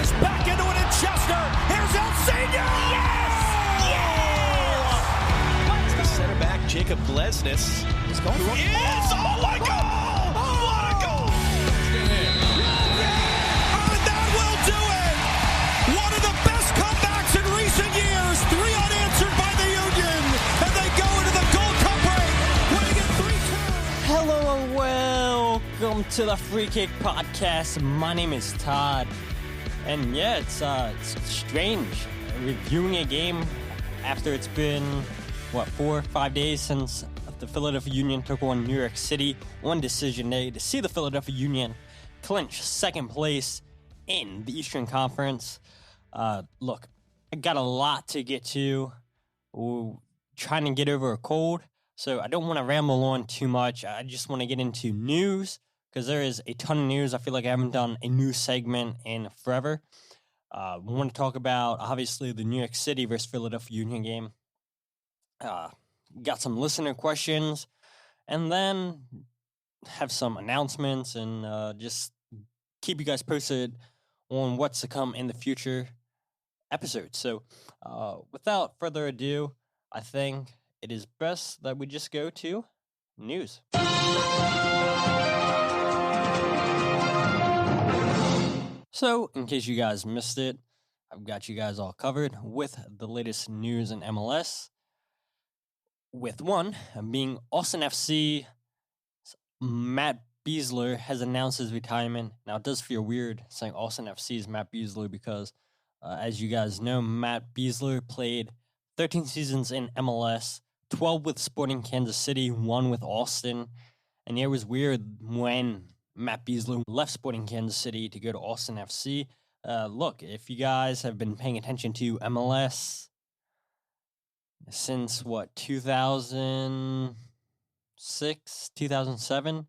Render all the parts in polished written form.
Is back into it in Chester. Here's El Senior. Yes! Yes! The center back, Jacob Glesnes, He's going for it. Yes! Oh my goal! What a goal! And that will do it! One of the best comebacks in recent years. 3 unanswered by the Union. And they go into the Gold Cup break, winning it 3-2. Hello and welcome to the Free Kick Podcast. My name is Todd. And yeah, it's strange reviewing a game after it's been, 4 or 5 days since the Philadelphia Union took on New York City on decision day to see the Philadelphia Union clinch second place in the Eastern Conference. Look, I got a lot to get to. We're trying to get over a cold, so I don't want to ramble on too much. I just want to get into news, because there is a ton of news. I feel like I haven't done a news segment in forever. We want to talk about, obviously, the New York City versus Philadelphia Union game. Got some listener questions, and then have some announcements, and just keep you guys posted on what's to come in the future episodes. So, without further ado, I think it is best that we just go to news. So, in case you guys missed it, I've got you guys all covered with the latest news in MLS. With one being Austin FC, Matt Besler has announced his retirement. Now, it does feel weird saying Austin FC's Matt Besler because, as you guys know, Matt Besler played 13 seasons in MLS, 12 with Sporting Kansas City, 1 with Austin. And yeah, it was weird when Matt Besler left Sporting Kansas City to go to Austin FC. Look, if you guys have been paying attention to MLS since, 2006, 2007,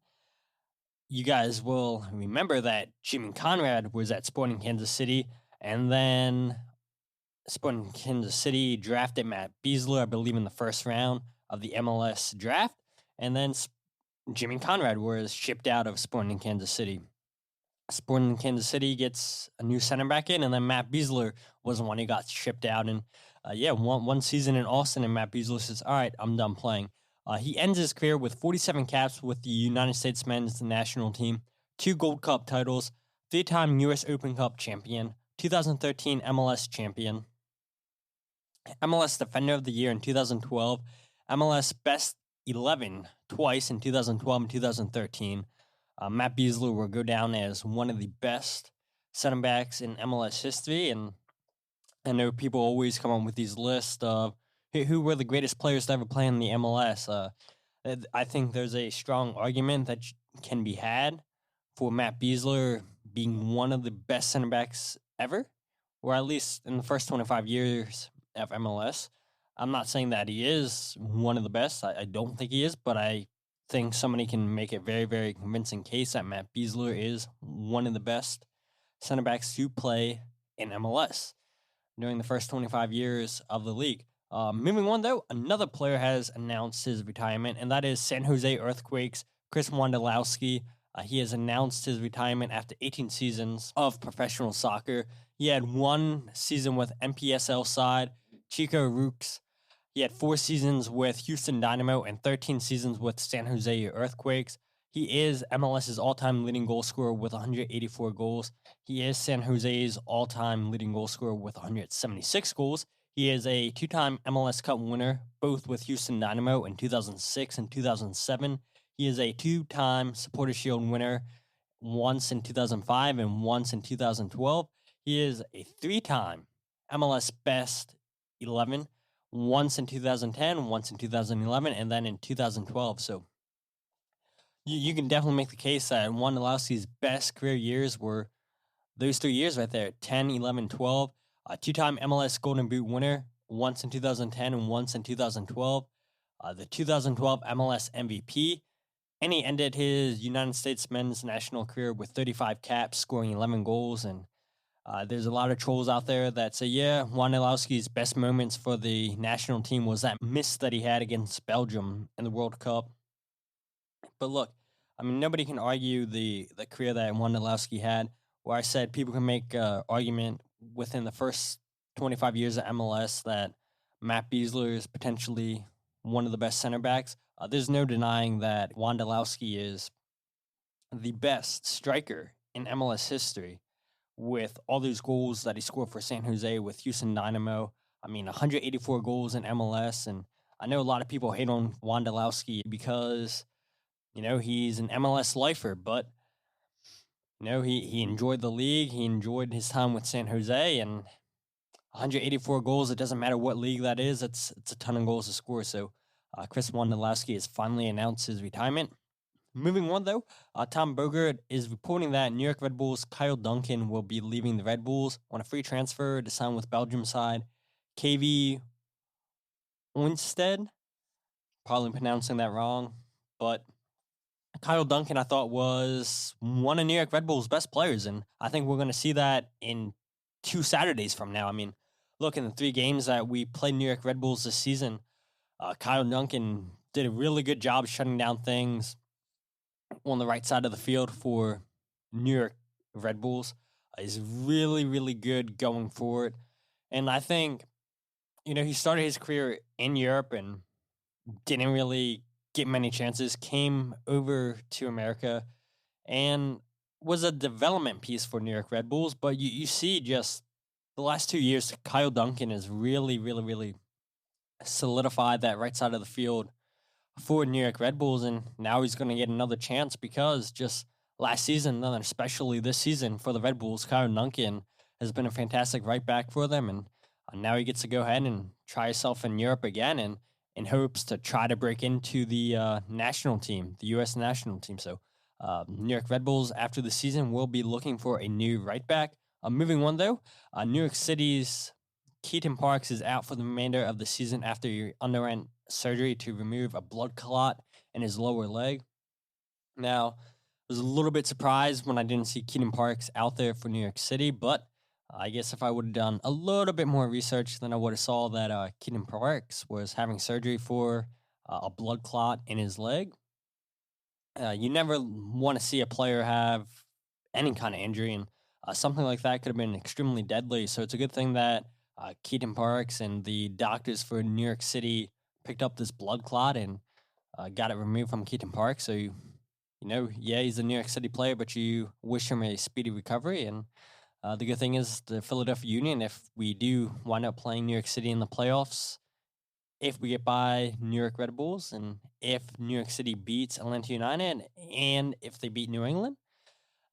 you guys will remember that Jimmy Conrad was at Sporting Kansas City, and then Sporting Kansas City drafted Matt Besler, I believe, in the first round of the MLS draft, and then Jimmy Conrad was shipped out of Sporting Kansas City. Sporting Kansas City gets a new center back in, and then Matt Besler was the one who got shipped out. And one season in Austin, and Matt Besler says, all right, I'm done playing. He ends his career with 47 caps with the United States men's national team, 2 Gold Cup titles, 3-time U.S. Open Cup champion, 2013 MLS champion, MLS Defender of the Year in 2012, MLS Best 11 twice in 2012 and 2013. Matt Besler will go down as one of the best center backs in MLS history, and I know people always come up with these lists of who were the greatest players to ever play in the MLS. I think there's a strong argument that can be had for Matt Besler being one of the best center backs ever, or at least in the first 25 years of MLS. I'm not saying that he is one of the best. I don't think he is, but I think somebody can make a very, very convincing case that Matt Besler is one of the best center backs to play in MLS during the first 25 years of the league. Moving on, though, another player has announced his retirement, and that is San Jose Earthquakes' Chris Wondolowski. He has announced his retirement after 18 seasons of professional soccer. He had 1 season with NPSL side Chico Rooks. He had 4 seasons with Houston Dynamo and 13 seasons with San Jose Earthquakes. He is MLS's all-time leading goal scorer with 184 goals. He is San Jose's all-time leading goal scorer with 176 goals. He is a 2-time MLS Cup winner, both with Houston Dynamo in 2006 and 2007. He is a 2-time Supporters' Shield winner, once in 2005 and once in 2012. He is a 3-time MLS Best 11, once in 2010, once in 2011, and then in 2012. So you can definitely make the case that Wondolowski's best career years were those 3 years right there, 10, 11, 12. A 2-time MLS Golden Boot winner, once in 2010 and once in 2012. The 2012 MLS MVP. And he ended his United States men's national career with 35 caps, scoring 11 goals. And there's a lot of trolls out there that say, yeah, Wondolowski's best moments for the national team was that miss that he had against Belgium in the World Cup. But look, I mean, nobody can argue the career that Wondolowski had. where I said people can make an argument within the first 25 years of MLS that Matt Besler is potentially one of the best center backs. There's no denying that Wondolowski is the best striker in MLS history with all those goals that he scored for San Jose with Houston Dynamo. I mean, 184 goals in MLS. And I know a lot of people hate on Wondolowski because, he's an MLS lifer, but, he enjoyed the league. He enjoyed his time with San Jose, and 184 goals, it doesn't matter what league that is. It's a ton of goals to score. So Chris Wondolowski has finally announced his retirement. Moving on, though, Tom Bogert is reporting that New York Red Bulls' Kyle Duncan will be leaving the Red Bulls on a free transfer to sign with Belgium side KV Oostende. Probably pronouncing that wrong, but Kyle Duncan, I thought, was one of New York Red Bulls' best players, and I think we're going to see that in 2 Saturdays from now. I mean, look, in the 3 games that we played New York Red Bulls this season, Kyle Duncan did a really good job shutting down things on the right side of the field for New York Red Bulls. He's really, really good going forward. And I think, he started his career in Europe and didn't really get many chances, came over to America and was a development piece for New York Red Bulls. But you see just the last 2 years, Kyle Duncan has really, really, really solidified that right side of the field for New York Red Bulls, and now he's going to get another chance because just last season, and especially this season for the Red Bulls, Kyle Duncan has been a fantastic right back for them, and now he gets to go ahead and try himself in Europe again, and in hopes to try to break into the national team, the U.S. national team. So New York Red Bulls, after the season, will be looking for a new right back. Moving on, though, New York City's Keaton Parks is out for the remainder of the season after he underwent surgery to remove a blood clot in his lower leg. Now, I was a little bit surprised when I didn't see Keaton Parks out there for New York City, but I guess if I would have done a little bit more research, then I would have saw that Keaton Parks was having surgery for a blood clot in his leg. You never want to see a player have any kind of injury, and something like that could have been extremely deadly. So it's a good thing that Keaton Parks and the doctors for New York City picked up this blood clot and got it removed from Keaton Parks. So, he's a New York City player, but you wish him a speedy recovery. And the good thing is the Philadelphia Union, if we do wind up playing New York City in the playoffs, if we get by New York Red Bulls, and if New York City beats Atlanta United, and if they beat New England,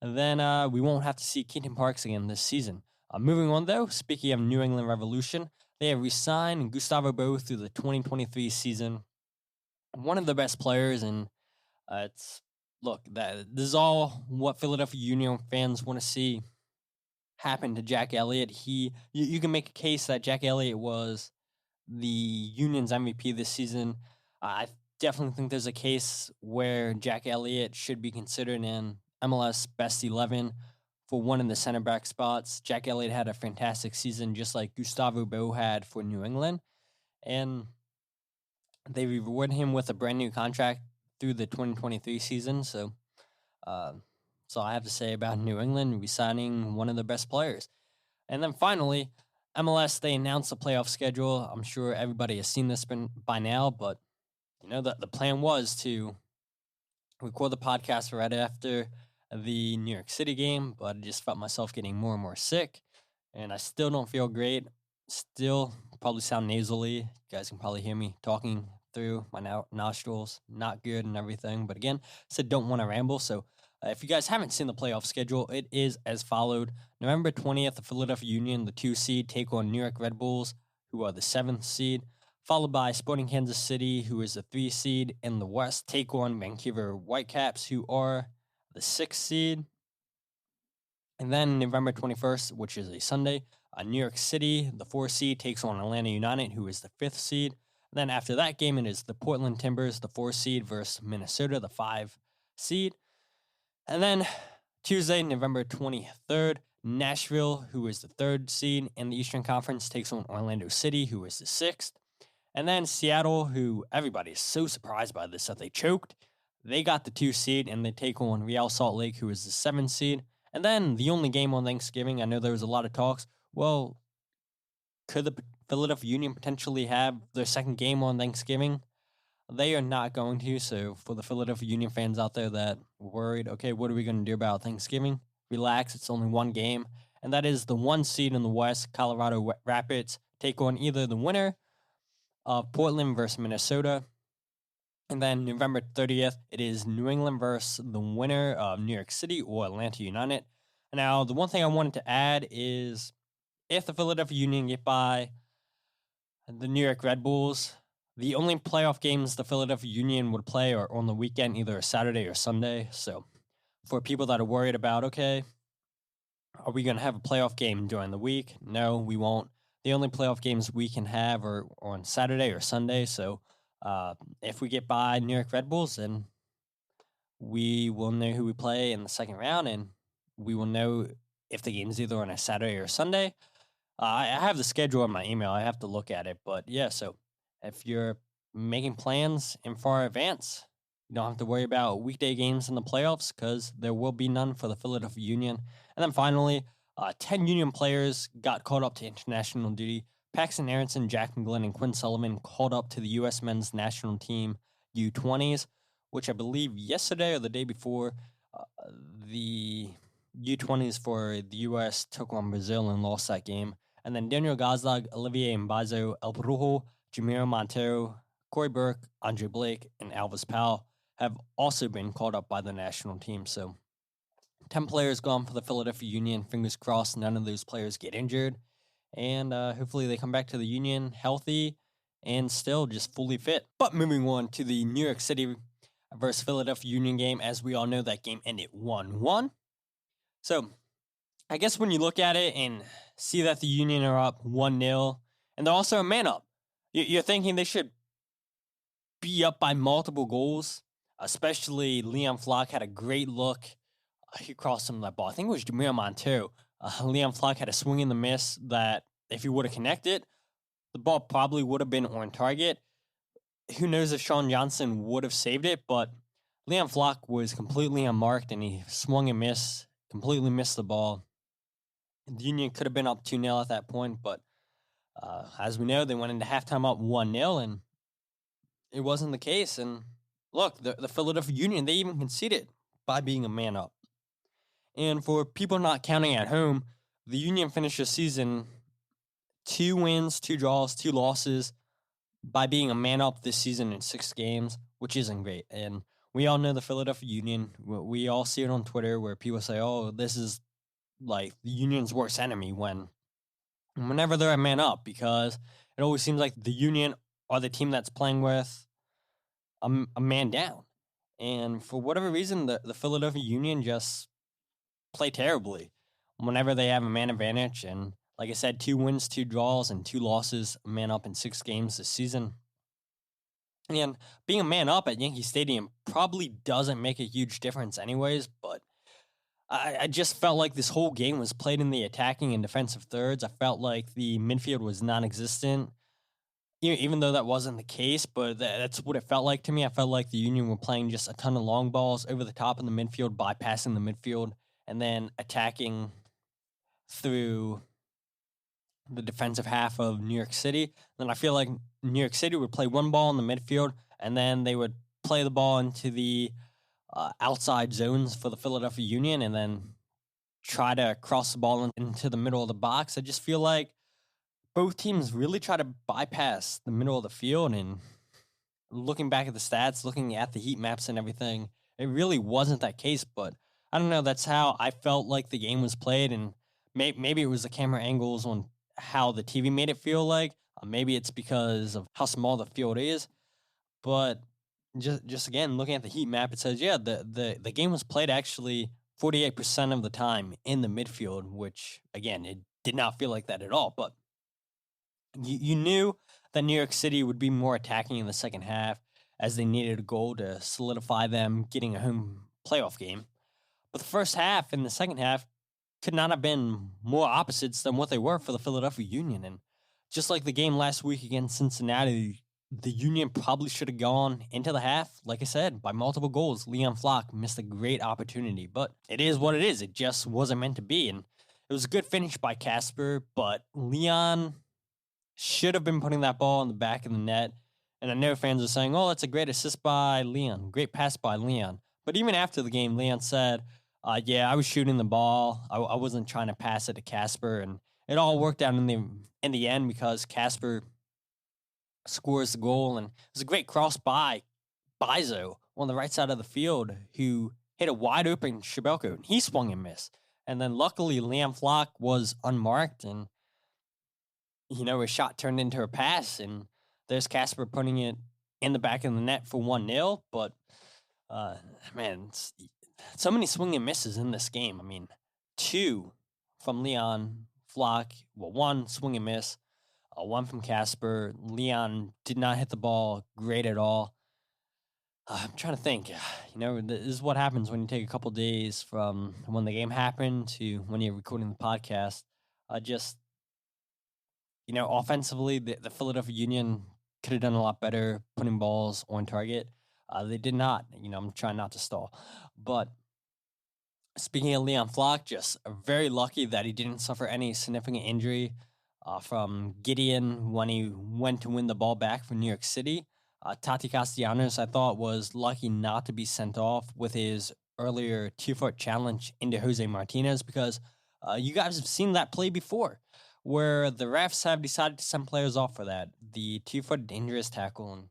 then we won't have to see Keaton Parks again this season. Moving on, though, speaking of New England Revolution, they have re-signed Gustavo Bou through the 2023 season. One of the best players, and this is all what Philadelphia Union fans want to see happen to Jack Elliott. You can make a case that Jack Elliott was the Union's MVP this season. I definitely think there's a case where Jack Elliott should be considered in MLS Best 11 for one of the center back spots. Jack Elliott had a fantastic season, just like Gustavo Bou had for New England. And they rewarded him with a brand new contract through the 2023 season. So that's all I have to say about New England re-signing one of the best players. And then finally, MLS, they announced the playoff schedule. I'm sure everybody has seen this by now, but the plan was to record the podcast right after the New York City game, but I just felt myself getting more and more sick, and I still don't feel great. Still probably sound nasally. You guys can probably hear me talking through my nostrils. Not good and everything, but again, I said don't want to ramble, so if you guys haven't seen the playoff schedule, it is as followed. November 20th, the Philadelphia Union, the 2 seed, take on New York Red Bulls, who are the 7th seed, followed by Sporting Kansas City, who is the 3 seed in the West, take on Vancouver Whitecaps, who are the 6th seed. And then November 21st, which is a Sunday, New York City, the 4 seed, takes on Atlanta United, who is the 5th seed. And then after that game, it is the Portland Timbers, the 4 seed, versus Minnesota, the 5 seed. And then Tuesday, November 23rd, Nashville, who is the 3rd seed in the Eastern Conference, takes on Orlando City, who is the 6th. And then Seattle, who everybody is so surprised by this that they choked, they got the 2 seed, and they take on Real Salt Lake, who is the 7th seed. And then the only game on Thanksgiving, I know there was a lot of talks. Well, could the Philadelphia Union potentially have their second game on Thanksgiving? They are not going to. So for the Philadelphia Union fans out there that were worried, okay, what are we going to do about Thanksgiving? Relax, it's only one game. And that is the 1 seed in the West, Colorado Rapids, take on either the winner of Portland versus Minnesota. And then November 30th, it is New England versus the winner of New York City or Atlanta United. Now, the one thing I wanted to add is if the Philadelphia Union get by the New York Red Bulls, the only playoff games the Philadelphia Union would play are on the weekend, either a Saturday or Sunday. So for people that are worried about, okay, are we going to have a playoff game during the week? No, we won't. The only playoff games we can have are on Saturday or Sunday. So if we get by New York Red Bulls, then we will know who we play in the second round, and we will know if the game's either on a Saturday or Sunday. I have the schedule in my email. I have to look at it. But yeah, so if you're making plans in far advance, you don't have to worry about weekday games in the playoffs because there will be none for the Philadelphia Union. And then finally, 10 Union players got called up to international duty. Paxton Aronson, Jack McGlynn, and Quinn Sullivan called up to the U.S. men's national team U20s, which I believe yesterday or the day before, the U20s for the U.S. took on Brazil and lost that game. And then Daniel Gazdag, Olivier Mbazo, El Brujo, Jamiro Montero, Corey Burke, Andre Blake, and Alvis Powell have also been called up by the national team. So 10 players gone for the Philadelphia Union. Fingers crossed none of those players get injured. And hopefully they come back to the Union healthy and still just fully fit. But moving on to the New York City versus Philadelphia Union game. As we all know, that game ended 1-1. So I guess when you look at it and see that the Union are up 1-0, and they're also a man up, you're thinking they should be up by multiple goals, especially Leon Flock had a great look. He crossed some of that ball. I think it was Jamiro Montero. Leon Flock had a swing and the miss that if he would have connected, the ball probably would have been on target. Who knows if Sean Johnson would have saved it, but Leon Flock was completely unmarked and he swung and missed, completely missed the ball. The Union could have been up 2-0 at that point, but as we know, they went into halftime up 1-0, and it wasn't the case. And look, the Philadelphia Union, they even conceded by being a man up. And for people not counting at home, the Union finished the season 2 wins, 2 draws, 2 losses by being a man up this season in 6 games, which isn't great. And we all know the Philadelphia Union. We all see it on Twitter where people say, oh, this is like the Union's worst enemy whenever they're a man up, because it always seems like the Union are the team that's playing with a man down. And for whatever reason, the Philadelphia Union just play terribly whenever they have a man advantage. And like I said, 2 wins, 2 draws, and 2 losses, a man up in 6 games this season. And being a man up at Yankee Stadium probably doesn't make a huge difference anyways, but I just felt like this whole game was played in the attacking and defensive thirds. I felt like the midfield was non-existent, even though that wasn't the case, but that's what it felt like to me. I felt like the Union were playing just a ton of long balls over the top of the midfield, bypassing the midfield, and then attacking through the defensive half of New York City. Then I feel like New York City would play one ball in the midfield, and then they would play the ball into the outside zones for the Philadelphia Union and then try to cross the ball into the middle of the box. I just feel like both teams really try to bypass the middle of the field, and looking back at the stats, looking at the heat maps and everything, it really wasn't that case, but I don't know, that's how I felt like the game was played, and maybe it was the camera angles on how the TV made it feel like. Maybe it's because of how small the field is, but just again, looking at the heat map, it says, yeah, the game was played actually 48% of the time in the midfield, which, again, it did not feel like that at all. But you knew that New York City would be more attacking in the second half as they needed a goal to solidify them getting a home playoff game. But the first half and the second half could not have been more opposites than what they were for the Philadelphia Union. And just like the game last week against Cincinnati, the Union probably should have gone into the half, like I said, by multiple goals. Leon Flock missed a great opportunity, but it is what it is. It just wasn't meant to be. And it was a good finish by Casper, but Leon should have been putting that ball in the back of the net. And I know fans are saying, oh, that's a great assist by Leon, great pass by Leon. But even after the game, Leon said, yeah, I was shooting the ball. I wasn't trying to pass it to Casper. And it all worked out in the end because Casper scores the goal. And it was a great cross by Bizo on the right side of the field who hit a wide open Shabelko. And he swung and missed. And then luckily, Liam Flock was unmarked. And, a shot turned into a pass. And there's Casper putting it in the back of the net for 1-0. But, man, so many swing and misses in this game. I mean, 2 from Leon Flock. Well, 1 swing and miss. 1 from Casper. Leon did not hit the ball great at all. I'm trying to think. This is what happens when you take a couple days from when the game happened to when you're recording the podcast. Offensively, the Philadelphia Union could have done a lot better putting balls on target. They did not. I'm trying not to stall. But speaking of Leon Flock, just very lucky that he didn't suffer any significant injury from Gideon when he went to win the ball back for New York City. Tati Castellanos, I thought, was lucky not to be sent off with his earlier 2-foot challenge into Jose Martinez because you guys have seen that play before where the refs have decided to send players off for that, the 2-foot dangerous tackle. And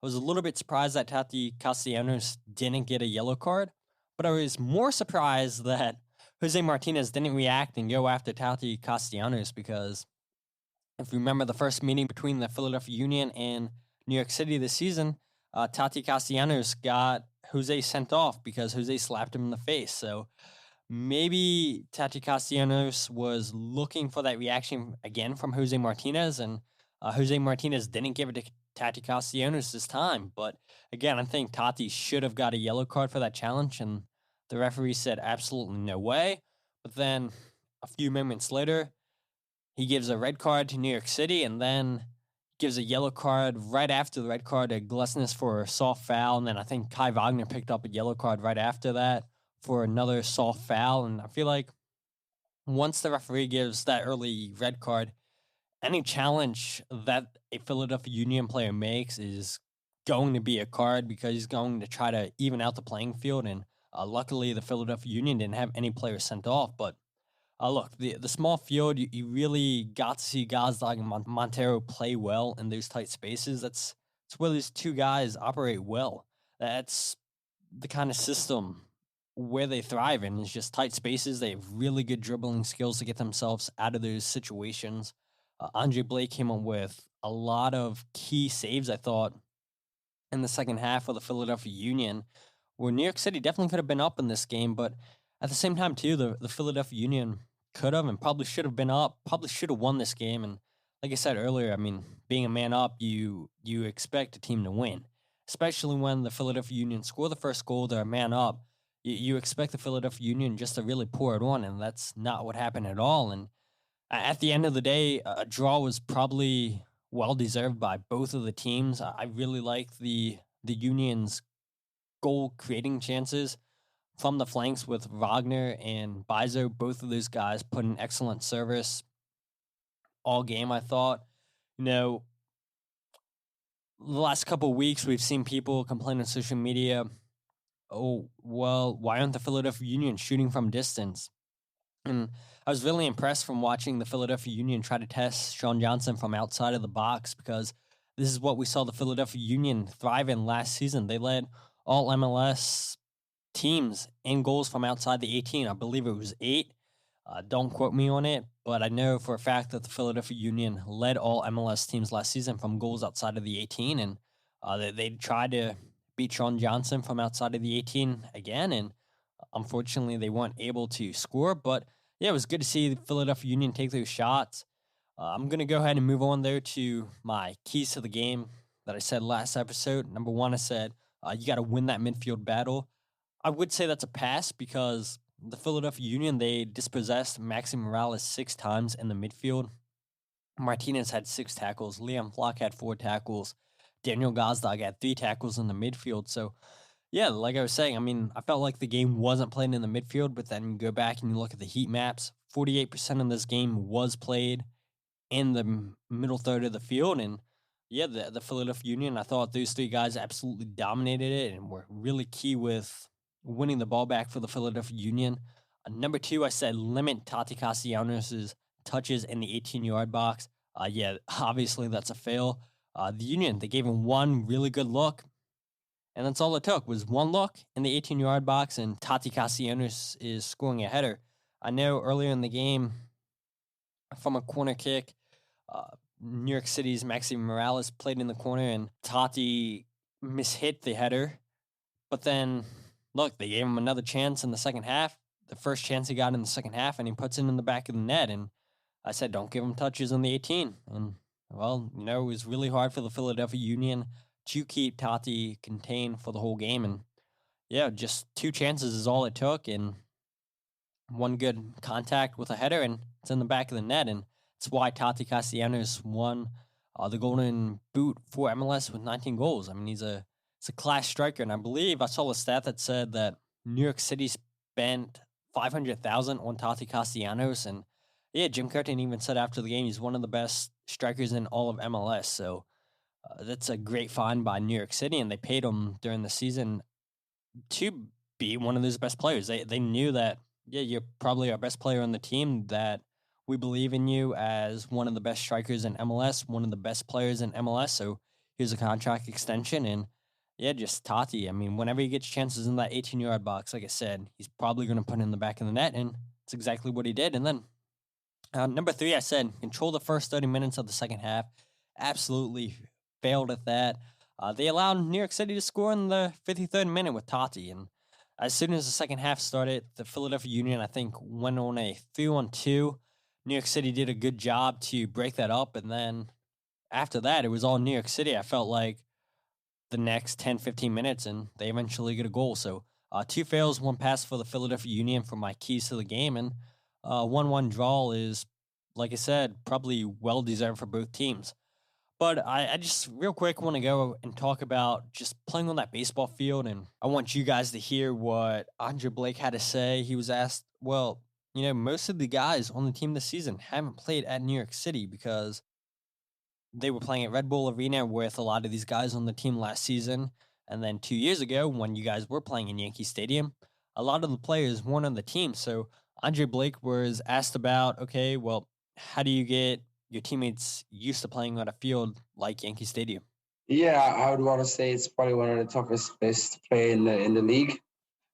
I was a little bit surprised that Tati Castellanos didn't get a yellow card, but I was more surprised that Jose Martinez didn't react and go after Tati Castellanos because if you remember the first meeting between the Philadelphia Union and New York City this season, Tati Castellanos got Jose sent off because Jose slapped him in the face. So maybe Tati Castellanos was looking for that reaction again from Jose Martinez, and Jose Martinez didn't give it to Tati Castellanos this time. But again, I think Tati should have got a yellow card for that challenge, and the referee said absolutely no way. But then a few moments later, he gives a red card to New York City, and then gives a yellow card right after the red card to Glesnes for a soft foul. And then I think Kai Wagner picked up a yellow card right after that for another soft foul. And I feel like once the referee gives that early red card, any challenge that a Philadelphia Union player makes is going to be a card because he's going to try to even out the playing field. And luckily, the Philadelphia Union didn't have any players sent off. But look, the small field, you really got to see guys like Montero play well in those tight spaces. That's where these two guys operate well. That's the kind of system where they thrive in. It's just tight spaces. They have really good dribbling skills to get themselves out of those situations. Andre Blake came up with a lot of key saves, I thought, in the second half of the Philadelphia Union, where New York City definitely could have been up in this game, but at the same time, too, the Philadelphia Union could have and probably should have been up, probably should have won this game. And like I said earlier, I mean, being a man up, you expect a team to win, especially when the Philadelphia Union score the first goal, they're a man up. You expect the Philadelphia Union just to really pour it on, and that's not what happened at all. And at the end of the day, a draw was probably well-deserved by both of the teams. I really like the Union's goal-creating chances from the flanks with Wagner and Bizo. Both of those guys put an excellent service all game, I thought. The last couple of weeks, we've seen people complain on social media, oh, well, why aren't the Philadelphia Union shooting from distance? And I was really impressed from watching the Philadelphia Union try to test Sean Johnson from outside of the box because this is what we saw the Philadelphia Union thrive in last season. They led all MLS teams in goals from outside the 18. I believe it was 8. Don't quote me on it, but I know for a fact that the Philadelphia Union led all MLS teams last season from goals outside of the 18, and they tried to beat Sean Johnson from outside of the 18 again, and unfortunately they weren't able to score. But yeah, it was good to see the Philadelphia Union take those shots. I'm going to go ahead and move on there to my keys to the game that I said last episode. Number 1, I said you got to win that midfield battle. I would say that's a pass because the Philadelphia Union, they dispossessed Maxi Morales 6 times in the midfield. Martinez had 6 tackles. Liam Flock had 4 tackles. Daniel Gazdag had 3 tackles in the midfield. So, yeah, like I was saying, I mean, I felt like the game wasn't played in the midfield, but then you go back and you look at the heat maps. 48% of this game was played in the middle third of the field. And yeah, the Philadelphia Union, I thought those 3 guys absolutely dominated it and were really key with winning the ball back for the Philadelphia Union. Number 2, I said limit Tati Castellanos' touches in the 18-yard box. Yeah, obviously that's a fail. The Union, they gave him one really good look, and that's all it took was one look in the 18-yard box, and Tati Castellanos is scoring a header. I know earlier in the game, from a corner kick, New York City's Maxime Morales played in the corner, and Tati mishit the header. But then, look, they gave him another chance in the second half. The first chance he got in the second half, and he puts it in the back of the net. And I said, don't give him touches on the 18. And, well, you know, it was really hard for the Philadelphia Union to keep Tati contained for the whole game. And, yeah, just 2 chances is all it took, and one good contact with a header, and it's in the back of the net. And it's why Tati Castellanos won the Golden Boot for MLS with 19 goals. I mean, he's a class striker, and I believe I saw a stat that said that New York City spent $500,000 on Tati Castellanos, and yeah, Jim Curtin even said after the game he's one of the best strikers in all of MLS. So that's a great find by New York City, and they paid him during the season to be one of those best players. They knew that, yeah, you're probably our best player on the team, that we believe in you as one of the best strikers in MLS, one of the best players in MLS. So here's a contract extension, and yeah, just Tati. I mean, whenever he gets chances in that 18-yard box, like I said, he's probably going to put it in the back of the net, and it's exactly what he did. And then number 3, I said, control the first 30 minutes of the second half. Absolutely failed at that. They allowed New York City to score in the 53rd minute with Tati, and as soon as the second half started, the Philadelphia Union, I think, went on a 3-on-2. New York City did a good job to break that up, and then after that, it was all New York City. I felt like the next 10, 15 minutes, and they eventually get a goal. So 2 fails, 1 pass for the Philadelphia Union for my keys to the game, and 1-1 draw is, like I said, probably well-deserved for both teams. But I just real quick want to go and talk about just playing on that baseball field, and I want you guys to hear what Andre Blake had to say. He was asked, well, you know, most of the guys on the team this season haven't played at New York City because they were playing at Red Bull Arena with a lot of these guys on the team last season. And then 2 years ago, when you guys were playing in Yankee Stadium, a lot of the players weren't on the team. So Andre Blake was asked about, okay, well, how do you get your teammates used to playing on a field like Yankee Stadium? Yeah, I would want to say it's probably one of the toughest places to play in the league.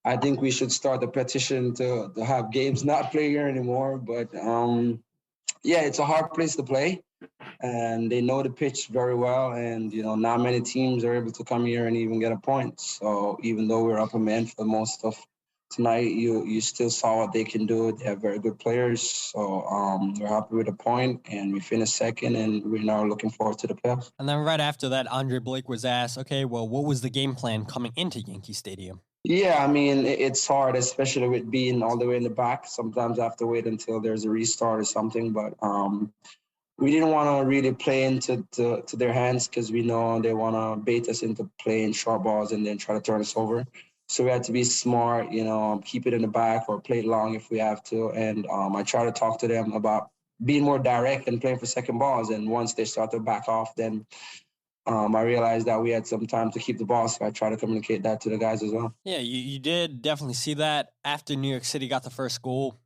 I think we should start the petition to have games not play here anymore. But yeah, it's a hard place to play, and they know the pitch very well. And you know, not many teams are able to come here and even get a point. So even though we're up a man for most of tonight, you still saw what they can do. They have very good players. So we're happy with the point, and we finished second, and we're now looking forward to the playoffs. And then right after that, Andre Blake was asked, okay, well, what was the game plan coming into Yankee Stadium? Yeah, I mean, it's hard, especially with being all the way in the back. Sometimes I have to wait until there's a restart or something. But we didn't want to really play into their hands because we know they want to bait us into playing short balls and then try to turn us over. So we had to be smart, you know, keep it in the back or play it long if we have to. And I try to talk to them about being more direct and playing for second balls. And once they start to back off, then I realized that we had some time to keep the ball, so I try to communicate that to the guys as well. Yeah, you did definitely see that after New York City got the first goal.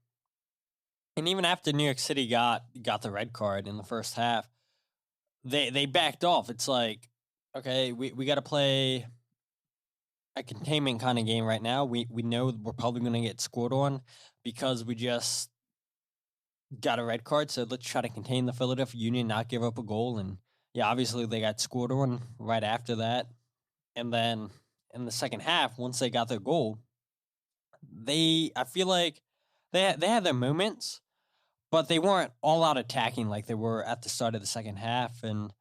And even after New York City got the red card in the first half, they backed off. It's like, okay, we got to play a containment kind of game right now. We know we're probably going to get scored on because we just got a red card, so let's try to contain the Philadelphia Union, not give up a goal. And yeah, obviously they got scored on right after that. And then in the second half, once they got their goal, I feel like they had their moments, but they weren't all out attacking like they were at the start of the second half. And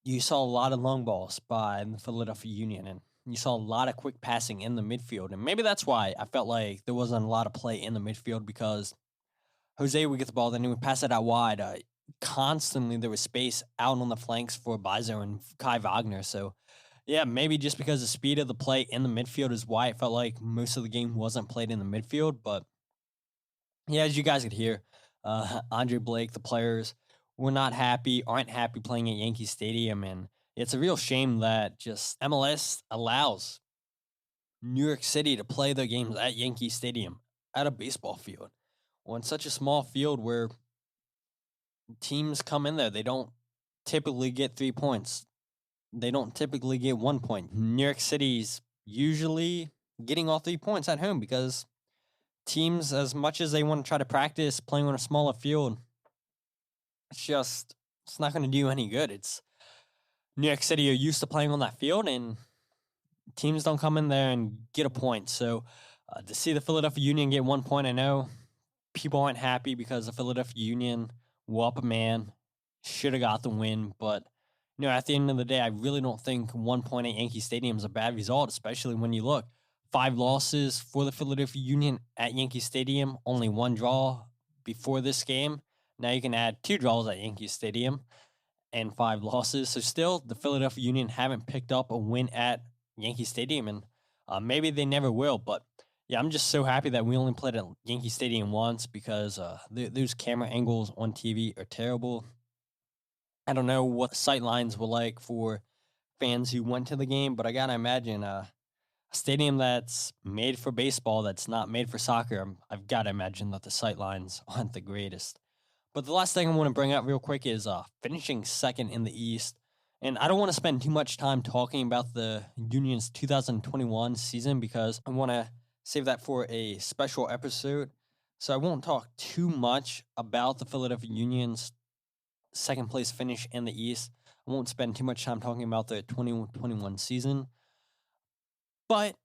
you saw a lot of long balls by the Philadelphia Union, and you saw a lot of quick passing in the midfield. And maybe that's why I felt like there wasn't a lot of play in the midfield, because Jose would get the ball, then he would pass it out wide. constantly there was space out on the flanks for Bizo and Kai Wagner. So, yeah, maybe just because the speed of the play in the midfield is why it felt like most of the game wasn't played in the midfield. But, yeah, as you guys could hear, Andre Blake, the players were not happy, aren't happy playing at Yankee Stadium. And it's a real shame that just MLS allows New York City to play their games at Yankee Stadium, at a baseball field, on such a small field where teams come in there. They don't typically get 3 points. They don't typically get 1 point. New York City's usually getting all 3 points at home because teams, as much as they want to try to practice playing on a smaller field, it's not going to do any good. It's New York City are used to playing on that field, and teams don't come in there and get a point. So to see the Philadelphia Union get 1 point, I know people aren't happy because the Philadelphia Union were up a man, should have got the win. But, at the end of the day, I really don't think 1 point at Yankee Stadium is a bad result, especially when you look. 5 losses for the Philadelphia Union at Yankee Stadium, only 1 draw before this game. Now you can add 2 draws at Yankee Stadium and 5 losses. So still, the Philadelphia Union haven't picked up a win at Yankee Stadium, and maybe they never will. But, yeah, I'm just so happy that we only played at Yankee Stadium once because those camera angles on TV are terrible. I don't know what the sight lines were like for fans who went to the game, but I got to imagine a stadium that's made for baseball, that's not made for soccer, I've got to imagine that the sight lines aren't the greatest. But the last thing I want to bring up real quick is finishing second in the East. And I don't want to spend too much time talking about the Union's 2021 season because I want to save that for a special episode. So I won't talk too much about the Philadelphia Union's second place finish in the East. I won't spend too much time talking about the 2021 season. But,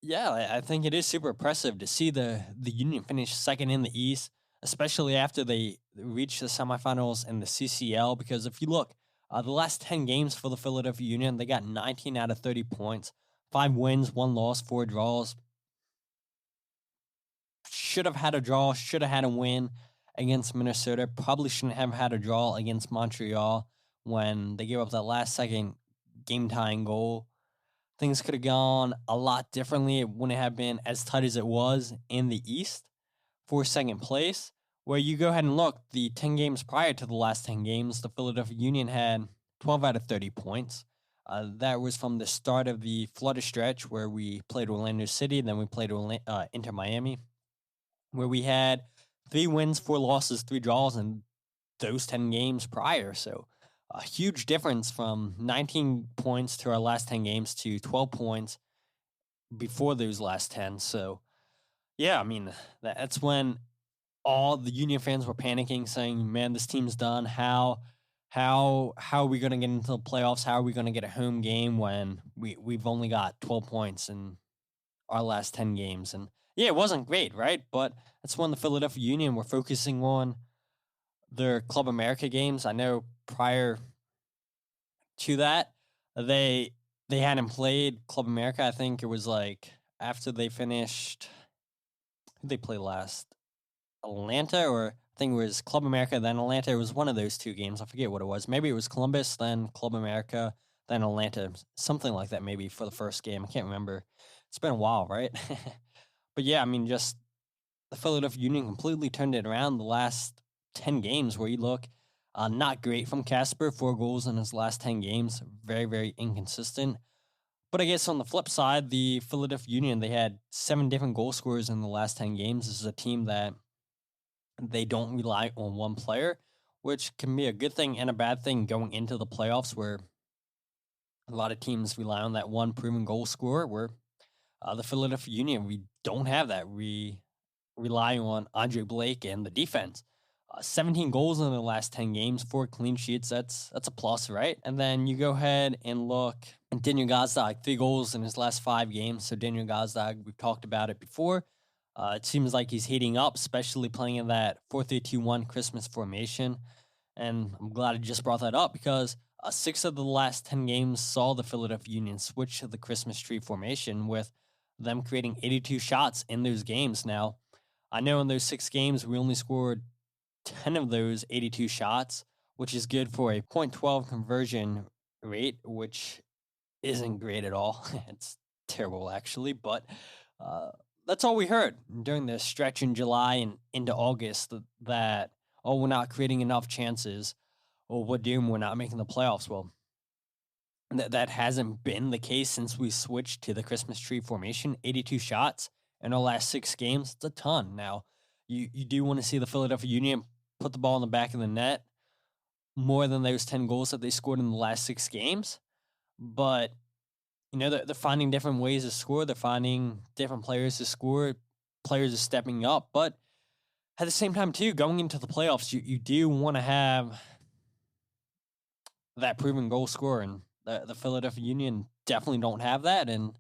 yeah, I think it is super impressive to see the Union finish second in the East, especially after they reached the semifinals in the CCL. Because if you look, the last 10 games for the Philadelphia Union, they got 19 out of 30 points, 5 wins, 1 loss, 4 draws. Should have had a draw, should have had a win against Minnesota. Probably shouldn't have had a draw against Montreal when they gave up that last-second game-tying goal. Things could have gone a lot differently. It wouldn't have been as tight as it was in the East for second place. Where you go ahead and look, the 10 games prior to the last 10 games, the Philadelphia Union had 12 out of 30 points. That was from the start of the flooded stretch where we played Orlando City, then we played Inter Miami, where we had 3 wins, 4 losses, 3 draws in those 10 games prior. So a huge difference from 19 points to our last 10 games to 12 points before those last 10. So, yeah, I mean, that's when all the Union fans were panicking, saying, man, this team's done. How are we going to get into the playoffs? How are we going to get a home game when we've only got 12 points in our last 10 games? And, yeah, it wasn't great, right? But that's when the Philadelphia Union were focusing on their Club America games. I know prior to that, they hadn't played Club America. I think it was like after they finished, who they play last? Atlanta, or I think it was Club America, then Atlanta. It was one of those 2 games. I forget what it was. Maybe it was Columbus, then Club America, then Atlanta. Something like that maybe for the first game. I can't remember. It's been a while, right? But yeah, I mean, just the Philadelphia Union completely turned it around the last 10 games where you look. Not great from Casper, 4 goals in his last 10 games. Very, very inconsistent. But I guess on the flip side, the Philadelphia Union, they had 7 different goal scorers in the last 10 games. This is a team that they don't rely on one player, which can be a good thing and a bad thing going into the playoffs where a lot of teams rely on that one proven goal scorer, where the Philadelphia Union, we don't have that. We rely on Andre Blake and the defense. 17 goals in the last 10 games, 4 clean sheets. That's a plus, right? And then you go ahead and look at Daniel Gazdag, 3 goals in his last 5 games. So Daniel Gazdag, we've talked about it before. It seems like he's heating up, especially playing in that 4-3-2-1 Christmas formation. And I'm glad I just brought that up because 6 of the last 10 games saw the Philadelphia Union switch to the Christmas tree formation, with them creating 82 shots in those games. Now, I know in those 6 games, we only scored 10 of those 82 shots, which is good for a .12 conversion rate, which isn't great at all. It's terrible, actually, but that's all we heard during the stretch in July and into August, that, oh, we're not creating enough chances, or we're doomed, we're not making the playoffs. Well, that hasn't been the case since we switched to the Christmas tree formation. 82 shots in our last 6 games. It's a ton. Now, you do want to see the Philadelphia Union put the ball in the back of the net more than those 10 goals that they scored in the last 6 games. But, they're finding different ways to score. They're finding different players to score. Players are stepping up. But at the same time, too, going into the playoffs, you do want to have that proven goal scorer. And the Philadelphia Union definitely don't have that. And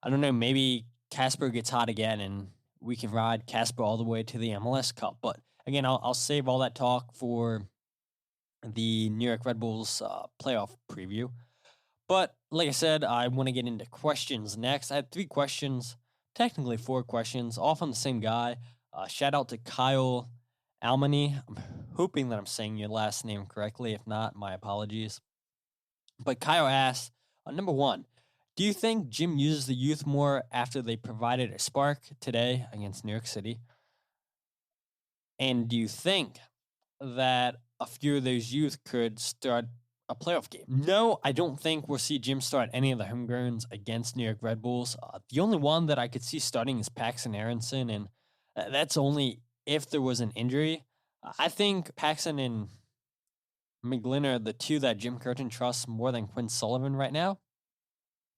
I don't know, maybe Casper gets hot again and we can ride Casper all the way to the MLS Cup. But again, I'll save all that talk for the New York Red Bulls playoff preview. But like I said, I want to get into questions next. I had 3 questions, technically 4 questions, all from the same guy. Shout out to Kyle Almany. I'm hoping that I'm saying your last name correctly. If not, my apologies. But Kyle asks, number 1, do you think Jim uses the youth more after they provided a spark today against New York City? And do you think that a few of those youth could start a playoff game? No, I don't think we'll see Jim start any of the homegrowns against New York Red Bulls. The only one that I could see starting is Paxton Aronson, and that's only if there was an injury. I think Paxton and McGlynn are the 2 that Jim Curtin trusts more than Quinn Sullivan right now.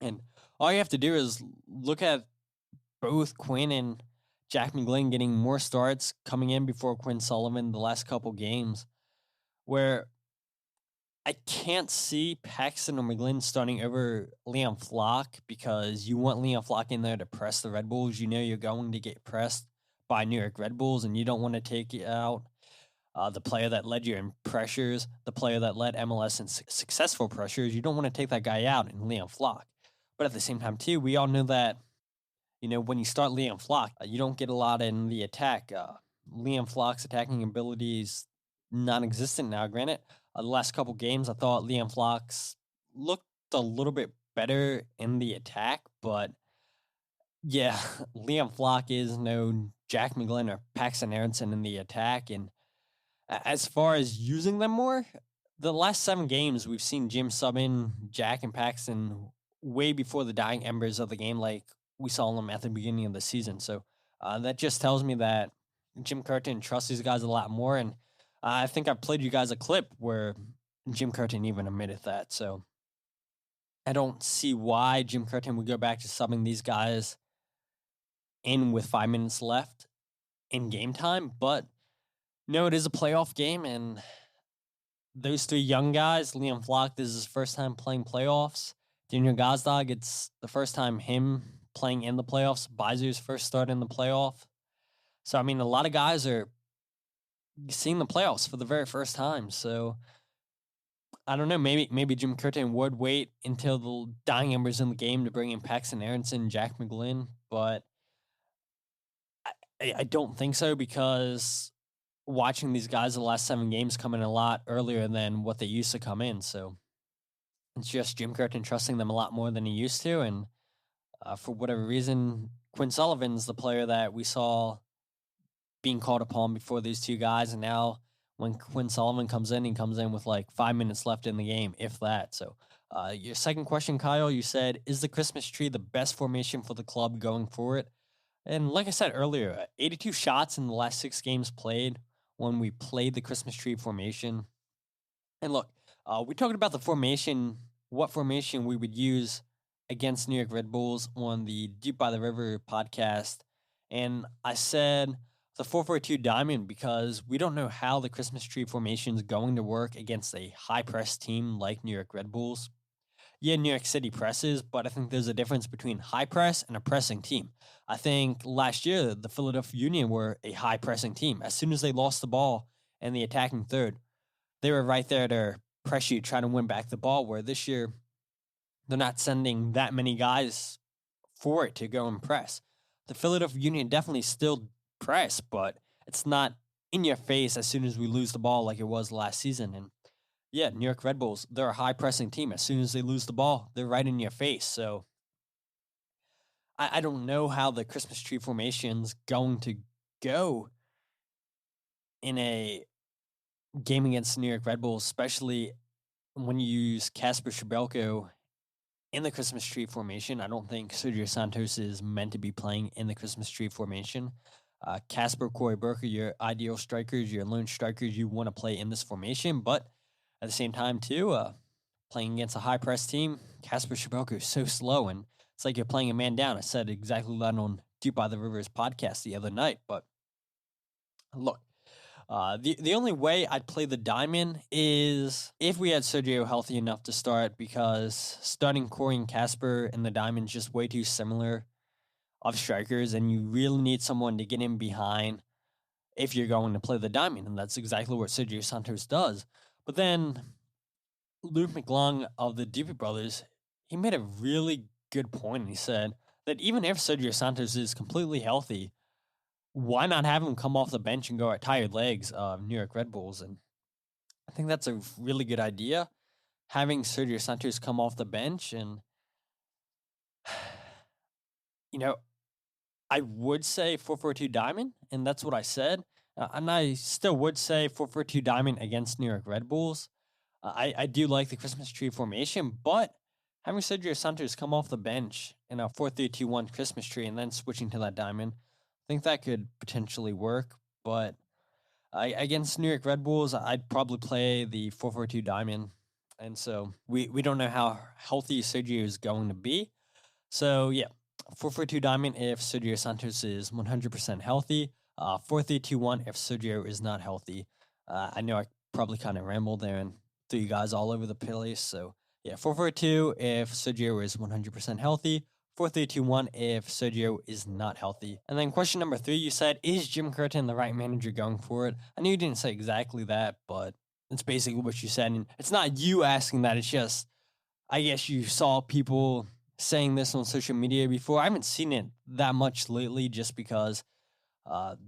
And all you have to do is look at both Quinn and Jack McGlynn getting more starts coming in before Quinn Sullivan the last couple games, where I can't see Paxton or McGlynn starting over Liam Flock, because you want Liam Flock in there to press the Red Bulls. You know you're going to get pressed by New York Red Bulls, and you don't want to take out the player that led you in pressures, the player that led MLS in successful pressures. You don't want to take that guy out in Liam Flock. But at the same time, too, we all know that, when you start Liam Flock, you don't get a lot in the attack. Liam Flock's attacking ability is non-existent now. Granted, the last couple games, I thought Liam Flock's looked a little bit better in the attack. But, yeah, Liam Flock is no Jack McGlynn or Paxton Aronson in the attack. And as far as using them more, the last 7 games, we've seen Jim sub in Jack and Paxton way before the dying embers of the game, like we saw them at the beginning of the season. So that just tells me that Jim Curtin trusts these guys a lot more. And I think I played you guys a clip where Jim Curtin even admitted that. So I don't see why Jim Curtin would go back to subbing these guys in with 5 minutes left in game time. But no, it is a playoff game, and those 3 young guys, Liam Flock, this is his first time playing playoffs. Daniel Gazdag, it's the first time him playing in the playoffs. Baizu's first start in the playoff. So, I mean, a lot of guys are seeing the playoffs for the very first time. So, I don't know. Maybe Jim Curtin would wait until the dying embers in the game to bring in Paxton Aronson, Jack McGlynn. But I don't think so, because watching these guys the last 7 games come in a lot earlier than what they used to come in. So it's just Jim Curtin trusting them a lot more than he used to. And for whatever reason, Quinn Sullivan's the player that we saw being called upon before these 2 guys. And now when Quinn Sullivan comes in, he comes in with like 5 minutes left in the game, if that. So your second question, Kyle, you said, is the Christmas tree the best formation for the club going forward? And like I said earlier, 82 shots in the last 6 games played when we played the Christmas tree formation. And look, we talked about the formation, what formation we would use against New York Red Bulls on the Deep by the River podcast. And I said the 4-4-2 diamond, because we don't know how the Christmas tree formation is going to work against a high press team like New York Red Bulls. Yeah, New York City presses, but I think there's a difference between high press and a pressing team. I think last year, the Philadelphia Union were a high pressing team. As soon as they lost the ball in the attacking third, they were right there to press you, trying to win back the ball, where this year, they're not sending that many guys for it to go and press. The Philadelphia Union definitely still press, but it's not in your face as soon as we lose the ball like it was last season. And yeah, New York Red Bulls, they're a high-pressing team. As soon as they lose the ball, they're right in your face. So I don't know how the Christmas tree formation's going to go in a game against New York Red Bulls, especially when you use Kasper Schmeichel in the Christmas tree formation. I don't think Sergio Santos is meant to be playing in the Christmas tree formation. Kasper, Corey Burke, your ideal strikers, your lone strikers you want to play in this formation, but at the same time, too, playing against a high-press team, Kasper Schmeichel is so slow, and it's like you're playing a man down. I said exactly that on Deep by the Rivers podcast the other night, but look, the only way I'd play the diamond is if we had Sergio healthy enough to start, because starting Corey and Kasper in the diamond is just way too similar of strikers, and you really need someone to get in behind if you're going to play the diamond, and that's exactly what Sergio Santos does. But then Luke McClung of the Doobie Brothers, he made a really good point. He said that even if Sergio Santos is completely healthy, why not have him come off the bench and go at tired legs of New York Red Bulls? And I think that's a really good idea, having Sergio Santos come off the bench. And, I would say 4-4-2 diamond, and that's what I said. And I still would say 4-4-2 diamond against New York Red Bulls. I do like the Christmas tree formation, but having Sergio Santos come off the bench in a 4-3-2-1 Christmas tree and then switching to that diamond, I think that could potentially work. But against New York Red Bulls, I'd probably play the 4-4-2 diamond. And so we don't know how healthy Sergio is going to be. So, yeah, 4-4-2 diamond if Sergio Santos is 100% healthy. 4-3-2-1 if Sergio is not healthy. I know I probably kind of rambled there and threw you guys all over the place. So, yeah, 4-4-2 if Sergio is 100% healthy. 4-3-2-1 if Sergio is not healthy. And then question number 3, you said, is Jim Curtin the right manager going for it? I know you didn't say exactly that, but it's basically what you said. And it's not you asking that. It's just, I guess you saw people saying this on social media before. I haven't seen it that much lately just because the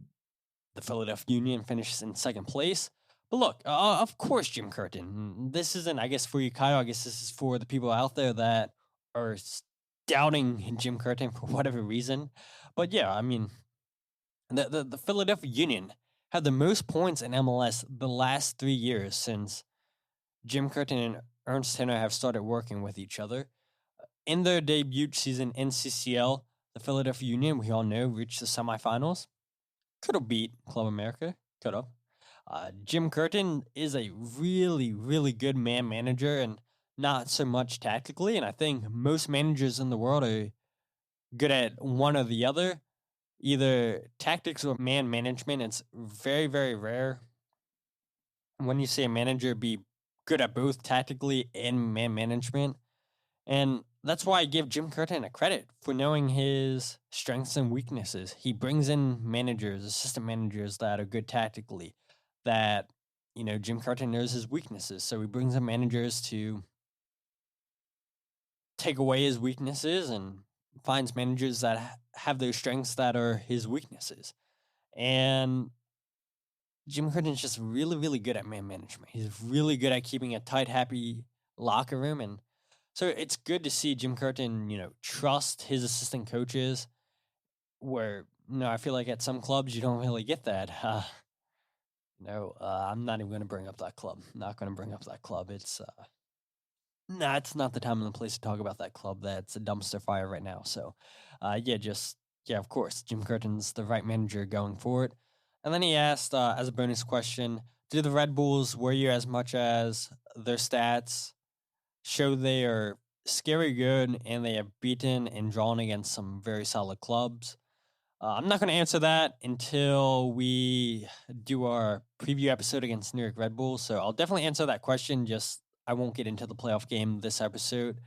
Philadelphia Union finishes in second place. But look, of course, Jim Curtin. This isn't, I guess, for you, Kyle. I guess this is for the people out there that are doubting Jim Curtin for whatever reason. But yeah, I mean, the Philadelphia Union had the most points in MLS the last 3 years since Jim Curtin and Ernst Tanner have started working with each other. In their debut season in CCL, the Philadelphia Union, we all know, reached the semifinals. Could have beat Club America. Could have. Jim Curtin is a really, really good man manager and not so much tactically. And I think most managers in the world are good at one or the other, either tactics or man management. It's very, very rare when you see a manager be good at both tactically and man management. And that's why I give Jim Curtin a credit for knowing his strengths and weaknesses. He brings in managers, assistant managers that are good tactically, that, Jim Curtin knows his weaknesses. So he brings in managers to take away his weaknesses and finds managers that have those strengths that are his weaknesses. And Jim Curtin's just really, really good at man management. He's really good at keeping a tight, happy locker room. And so it's good to see Jim Curtin, trust his assistant coaches, where, I feel like at some clubs you don't really get that. I'm not even going to bring up that club. Not going to bring up that club. It's not the time and the place to talk about that club. That's a dumpster fire right now. So, of course, Jim Curtin's the right manager going forward. And then he asked, as a bonus question, do the Red Bulls worry you as much as their stats show they are scary good and they have beaten and drawn against some very solid clubs? I'm not going to answer that until we do our preview episode against New York Red Bulls. So I'll definitely answer that question. Just I won't get into the playoff game this episode.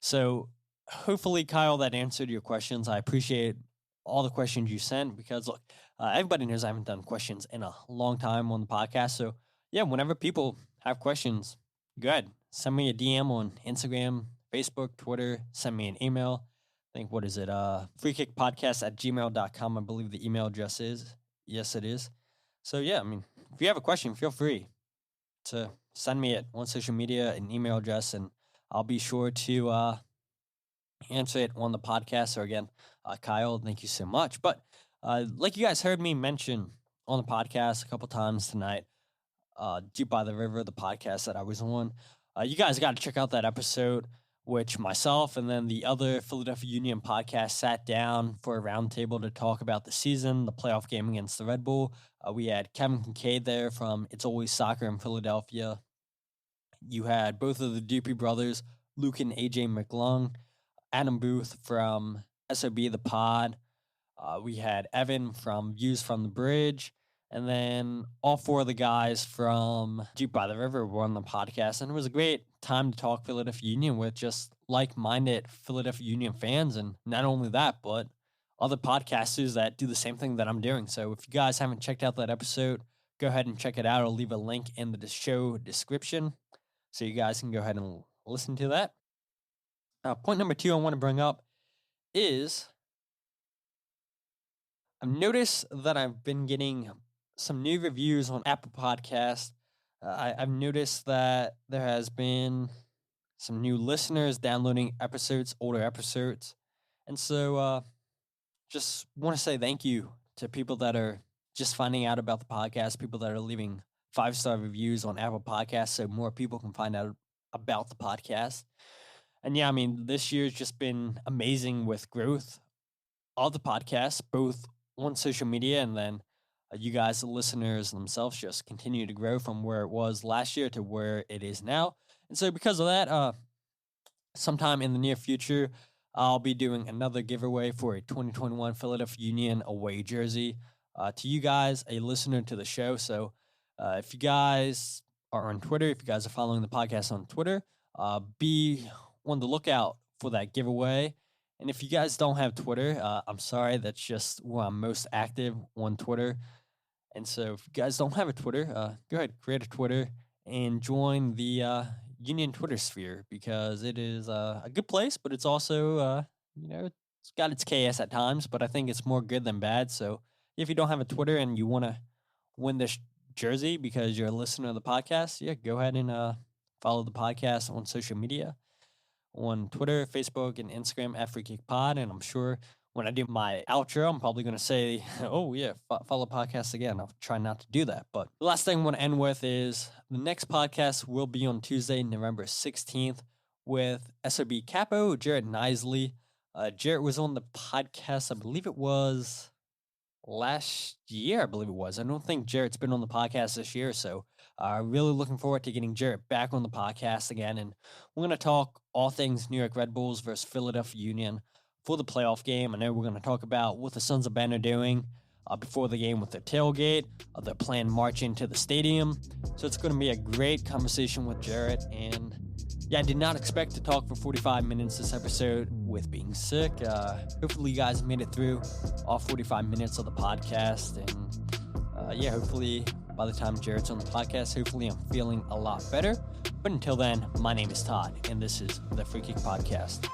So hopefully, Kyle, that answered your questions. I appreciate all the questions you sent because, look, everybody knows I haven't done questions in a long time on the podcast. So, yeah, whenever people have questions, go ahead. Send me a DM on Instagram, Facebook, Twitter. Send me an email. I think, freekickpodcast@gmail.com, I believe the email address is. Yes, it is. So yeah, I mean, if you have a question, feel free to send me it on social media, an email address, and I'll be sure to answer it on the podcast. Or again, Kyle, thank you so much. But like you guys heard me mention on the podcast a couple times tonight, Deep by the River, the podcast that I was on, you guys got to check out that episode, which myself and then the other Philadelphia Union podcast sat down for a roundtable to talk about the season, the playoff game against the Red Bull. We had Kevin Kincaid there from It's Always Soccer in Philadelphia. You had both of the Dupree brothers, Luke and AJ McLung, Adam Booth from SOB The Pod. We had Evan from Views from the Bridge. And then all four of the guys from Deep by the River were on the podcast. And it was a great time to talk Philadelphia Union with just like-minded Philadelphia Union fans. And not only that, but other podcasters that do the same thing that I'm doing. So if you guys haven't checked out that episode, go ahead and check it out. I'll leave a link in the show description so you guys can go ahead and listen to that. Point number 2 I want to bring up is I've noticed that I've been getting some new reviews on Apple Podcasts. I've noticed that there has been some new listeners downloading episodes, older episodes. And so just want to say thank you to people that are just finding out about the podcast, people that are leaving 5-star reviews on Apple Podcasts so more people can find out about the podcast. And yeah, I mean, this year's just been amazing with growth of the podcast, both on social media and then you guys, the listeners themselves, just continue to grow from where it was last year to where it is now. And so because of that, sometime in the near future, I'll be doing another giveaway for a 2021 Philadelphia Union away jersey to you guys, a listener to the show. So if you guys are on Twitter, if you guys are following the podcast on Twitter, be on the lookout for that giveaway. And if you guys don't have Twitter, I'm sorry, that's just where I'm most active on Twitter. And so if you guys don't have a Twitter, go ahead, create a Twitter and join the Union Twitter sphere because it is a good place, but it's also, it's got its chaos at times, but I think it's more good than bad. So if you don't have a Twitter and you want to win this jersey because you're a listener of the podcast, yeah, go ahead and follow the podcast on social media. On Twitter, Facebook, and Instagram at Free Kick Pod. And I'm sure when I do my outro, I'm probably going to say, oh, yeah, follow podcasts again. I'll try not to do that. But the last thing I want to end with is the next podcast will be on Tuesday, November 16th with SOB Capo, Jarrett Nisley. Jarrett was on the podcast, I believe it was last year, I don't think Jarrett's been on the podcast this year, so really looking forward to getting Jarrett back on the podcast again, and we're going to talk all things New York Red Bulls versus Philadelphia Union for the playoff game. I know we're going to talk about what the Sons of Ben are doing before the game with their tailgate, their planned march into the stadium, so it's going to be a great conversation with Jarrett, and yeah, I did not expect to talk for 45 minutes this episode with being sick. Hopefully you guys made it through all 45 minutes of the podcast. And yeah, hopefully by the time Jarrett's on the podcast, hopefully I'm feeling a lot better. But until then, my name is Todd, and this is the Free Kick Podcast.